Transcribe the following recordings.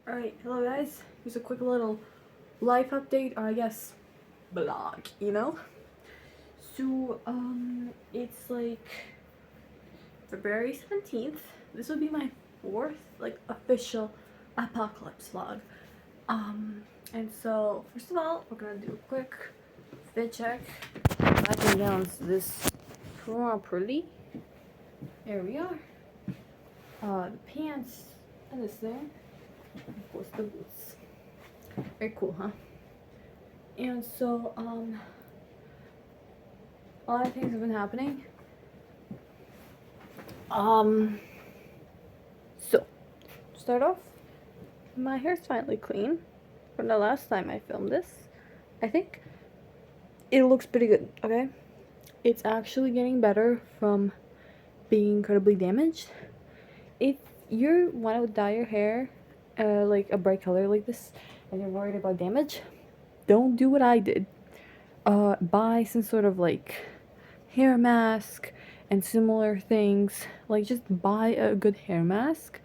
Alright, hello guys. Here's a quick little life update, or I guess blog, you know? So, it's like February 17th. This will be my fourth, official apocalypse vlog. And so, first of all, we're gonna do a quick fit check. I can balance this properly. There we are. The pants and this thing. Of course, the boots. Very cool, huh? And so, a lot of things have been happening. So, to start off, my hair's finally clean from the last time I filmed this. I think it looks pretty good, okay? It's actually getting better from being incredibly damaged. If you want to dye your hair like a bright color like this and you're worried about damage, don't do what I did. Buy some sort of hair mask and similar things. Just buy a good hair mask.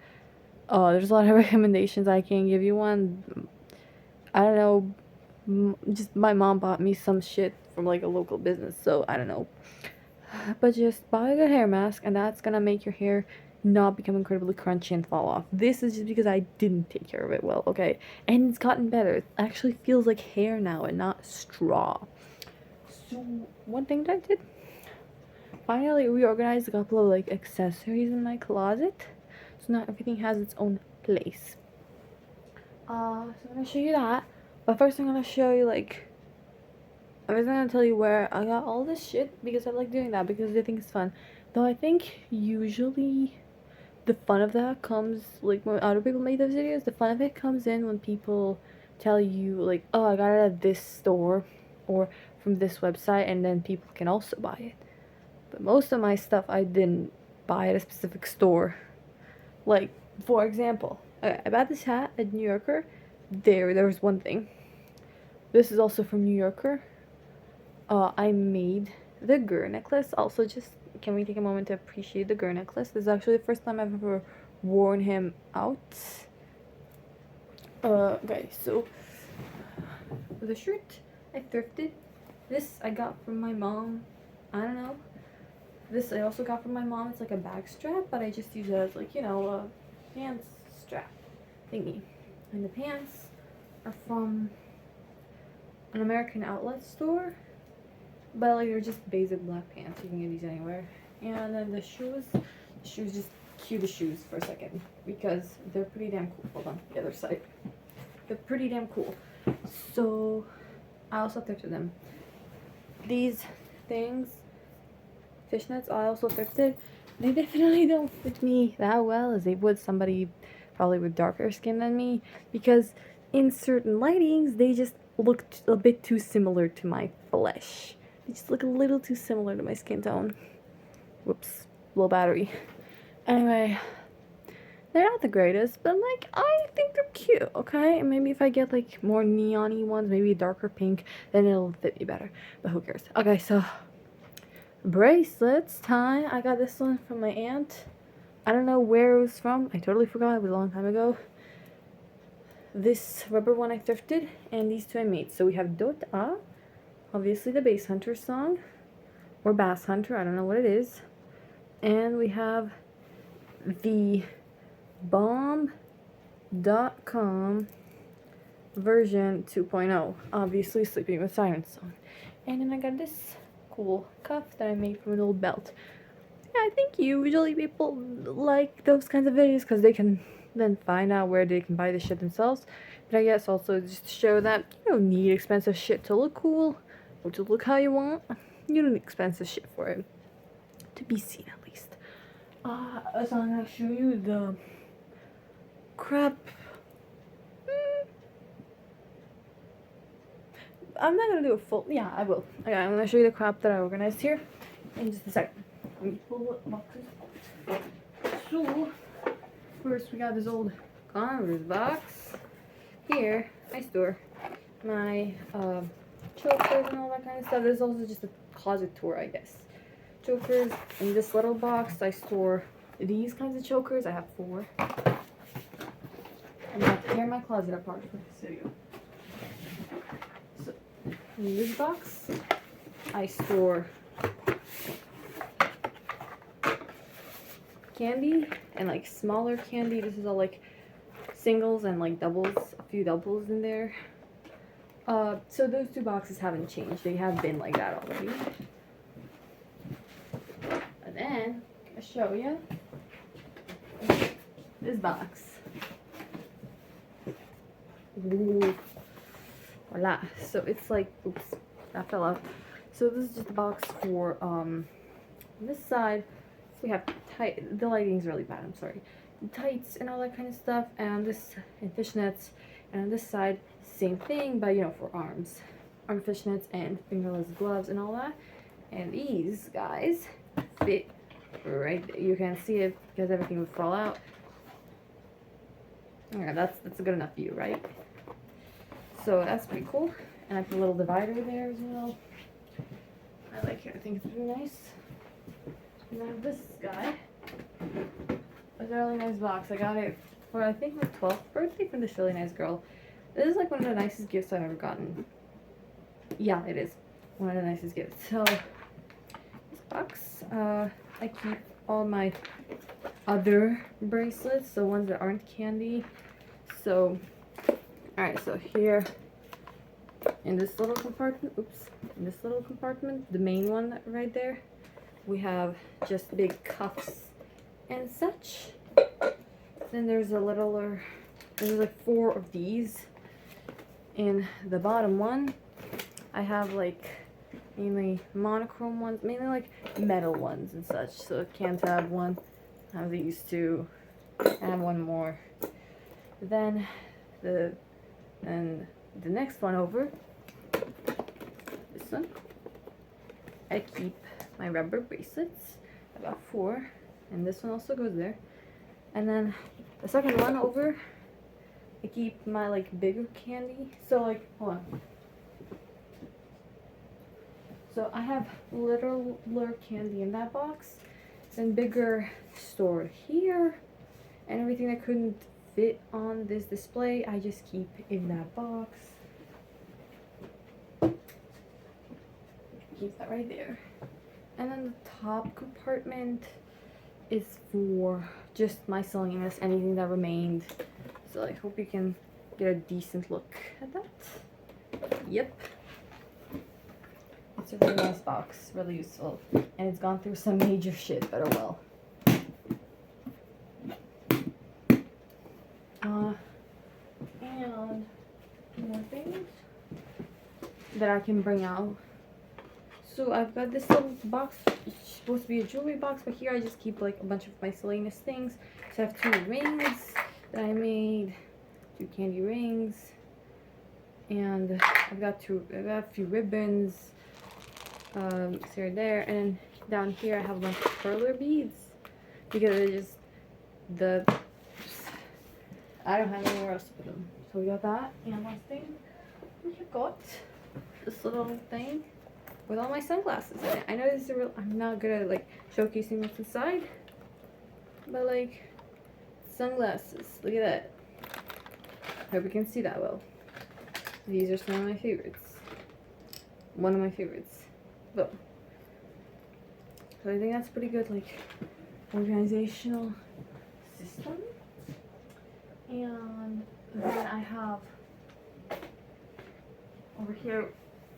There's a lot of recommendations. I can't give you one. I don't know. Just my mom bought me some shit from a local business, so I don't know. But just buy a good hair mask, and that's gonna make your hair not become incredibly crunchy and fall off. This is just because I didn't take care of it well, okay? And it's gotten better. It actually feels like hair now and not straw. So, one thing that I did, finally reorganized a couple of accessories in my closet. So now everything has its own place. So I'm gonna show you that. But first I'm gonna show you I'm just gonna tell you where I got all this shit, because I like doing that because I think it's fun. Though I think usually the fun of that comes when other people make those videos. The fun of it comes in when people tell you oh, I got it at this store or from this website, and then people can also buy it. But most of my stuff I didn't buy at a specific store. For example, I bought this hat at New Yorker. There was one thing. This is also from New Yorker. I made the Gur necklace. Also, just can we take a moment to appreciate the Gur necklace? This is actually the first time I've ever worn him out. Okay, so the shirt I thrifted. This I got from my mom. I don't know. This I also got from my mom. It's like a back strap, but I just use it as a pants strap thingy. And the pants are from an American outlet store, but they're just basic black pants. You can get these anywhere. And then the shoes just cue the shoes for a second because they're pretty damn cool. Hold on, the other side. They're pretty damn cool. So I also thrifted them. These things, fishnets, I also thrifted. They definitely don't fit me that well as they would somebody probably with darker skin than me, because in certain lightings they just look a bit too similar to my flesh. They just look a little too similar to my skin tone. Whoops, low battery. Anyway, they're not the greatest, but I think they're cute, okay? And maybe if I get more neon-y ones, maybe darker pink, then it'll fit me better. But who cares? Okay, so bracelets time. I got this one from my aunt. I don't know where it was from. I totally forgot. It was a long time ago. This rubber one I thrifted, and these two I made. So we have Dota, obviously the Bass Hunter song, or Bass Hunter, I don't know what it is. And we have the bomb.com version 2.0, obviously Sleeping with Sirens song. And then I got this cool cuff that I made from an old belt. Yeah, I think usually people like those kinds of videos because they can then find out where they can buy the shit themselves. But I guess also just to show that you don't need expensive shit to look cool or to look how you want. You don't need expensive shit for it to be seen, at least. So I'm gonna show you the crap. I'm not gonna do a full. Yeah, I will. Okay, I'm gonna show you the crap that I organized here in just a second. Let me pull the boxes out. So, first we got this old Converse box. Here, I store my chokers and all that kind of stuff. This is also just a closet tour, I guess. Chokers. In this little box, I store these kinds of chokers. I have 4. And that tear my closet apart for this video. So, in this box, I store candy and like smaller candy. This is all like singles and like doubles, a few doubles in there. So those two boxes haven't changed. They have been like that already. And then I'll show you this box. Ooh. Voila. So it's like, oops, that fell out. So this is just a box for on this side we have tight. The lighting's really bad. I'm sorry. Tights and all that kind of stuff, and this and fishnets, and on this side same thing, but you know, for arm fishnets and fingerless gloves and all that. And these guys fit right there. You can't see it because everything would fall out. Yeah, that's a good enough view, right? So that's pretty cool. And I put a little divider there as well. I like it. I think it's really nice. And I have this guy. It's a really nice box. I got it for, I think, my 12th birthday from this really nice girl. This is like one of the nicest gifts I've ever gotten. Yeah, it is one of the nicest gifts. So this box, I keep all my other bracelets, the ones that aren't candy. So, alright, so here in this little compartment, in this little compartment, the main one right there, we have just big cuffs and such. Then there's a littler, there's like 4 of these. In the bottom one, I have like mainly monochrome ones, mainly like metal ones and such. So I can't have one. I have these 2. I have one more. Then the next one over, this one, I keep my rubber bracelets. I got 4, and this one also goes there. And then the second one over, I keep my like bigger candy. So like, hold on. So I have littler candy in that box, then bigger stored here, and everything that couldn't fit on this display, I just keep in that box. Keep that right there. And then the top compartment is for just my miscellaneous, anything that remained. So I hope you can get a decent look at that. Yep. It's a really nice box, really useful. And it's gone through some major shit, but oh well. And more things that I can bring out. So I've got this little box. It's supposed to be a jewelry box, but here I just keep like a bunch of miscellaneous things. So I have 2 rings that I made, 2 candy rings, and I've got a few ribbons. So there, and down here I have a bunch of perler beads because it's just I don't have anywhere else to put them. So we got that, and last thing we have got this little thing with all my sunglasses in it. I know this is I'm not good at like showcasing what's inside, but like sunglasses. Look at that. Hope you can see that well. These are some of my favorites. One of my favorites. But so I think that's pretty good, like organizational system. And then I have over here.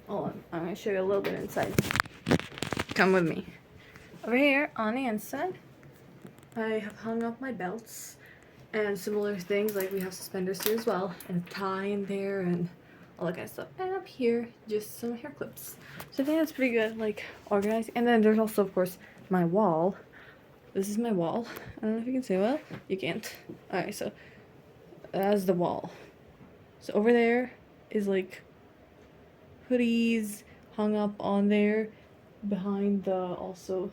Hold on, I'm gonna show you a little bit inside. Come with me. Over here on the inside, I have hung up my belts and similar things. Like we have suspenders here as well, and a tie in there, and all that kind of stuff. And up here, just some hair clips. So I think that's pretty good, like organized. And then there's also, of course, my wall. This is my wall. I don't know if you can see well. You can't. Alright, so that's the wall. So over there is like hoodies hung up on there. Behind the also,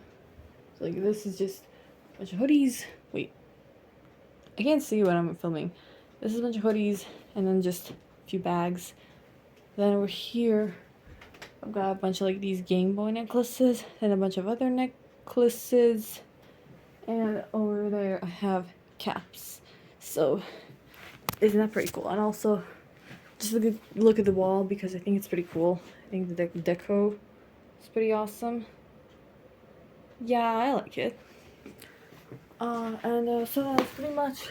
so like this is just a bunch of hoodies. Wait, I can't see when I'm filming. This is a bunch of hoodies and then just a few bags. Then over here, I've got a bunch of like these Game Boy necklaces and a bunch of other necklaces. And over there, I have caps. So isn't that pretty cool? And also, just look at the wall because I think it's pretty cool. I think the deco is pretty awesome. Yeah, I like it. So that's pretty much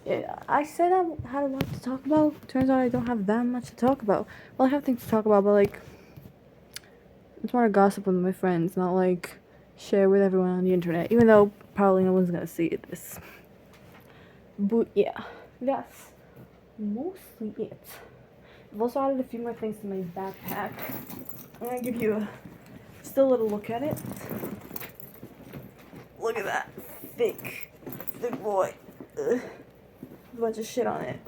it. I said I had a lot to talk about. Turns out I don't have that much to talk about. Well, I have things to talk about, but like, it's more gossip with my friends, not like share with everyone on the internet. Even though probably no one's gonna see this. But yeah, that's mostly it. I've also added a few more things to my backpack. I'm gonna give you still a little look at it. Look at that. Thick boy. Ugh. A bunch of shit on it.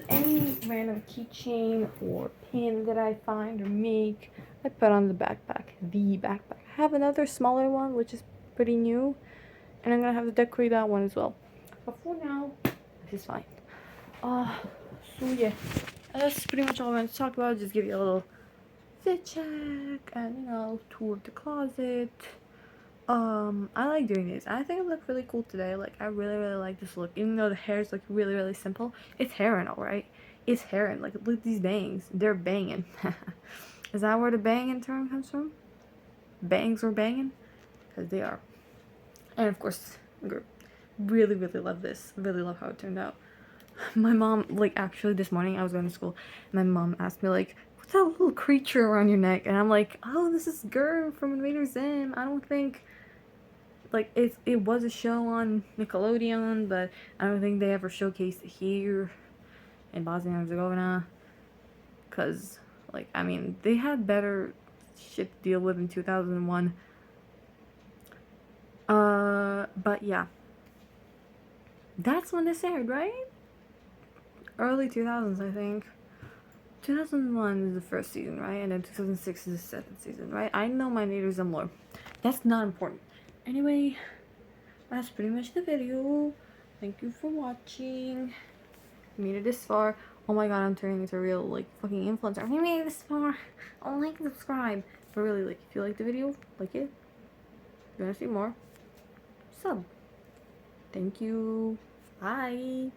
Any random keychain or pin that I find or make, I put on the backpack. I have another smaller one, which is pretty new, and I'm gonna have to decorate that one as well. But for now, this is fine. So yeah, that's pretty much all I wanted to talk about. Just give you a little fit check and tour of the closet. I like doing these. I think it looked really cool today. Like, I really like this look. Even though the hairs look really simple, it's Heron, alright? It's Heron. Like, look at these bangs. They're banging. Is that where the banging term comes from? Bangs are banging? Because they are. And of course, really love this. Really love how it turned out. My mom, like, actually this morning I was going to school, and my mom asked me, like, what's that little creature around your neck? And I'm like, oh, this is Gur from Invader Zim. I don't think, like, it was a show on Nickelodeon, but I don't think they ever showcased it here in Bosnia and Herzegovina, because, like, I mean, they had better shit to deal with in 2001. But yeah, that's when this aired, right? Early 2000s, I think. 2001 is the first season, right? And then 2006 is the second season, right? I know my Invader Zim lore. That's not important. Anyway, that's pretty much the video. Thank you for watching. You made it this far. Oh my god, I'm turning into a real, like, fucking influencer. You made it this far. Oh, like and subscribe. But really, like, if you like the video, like it. If you want to see more, sub. Thank you. Bye.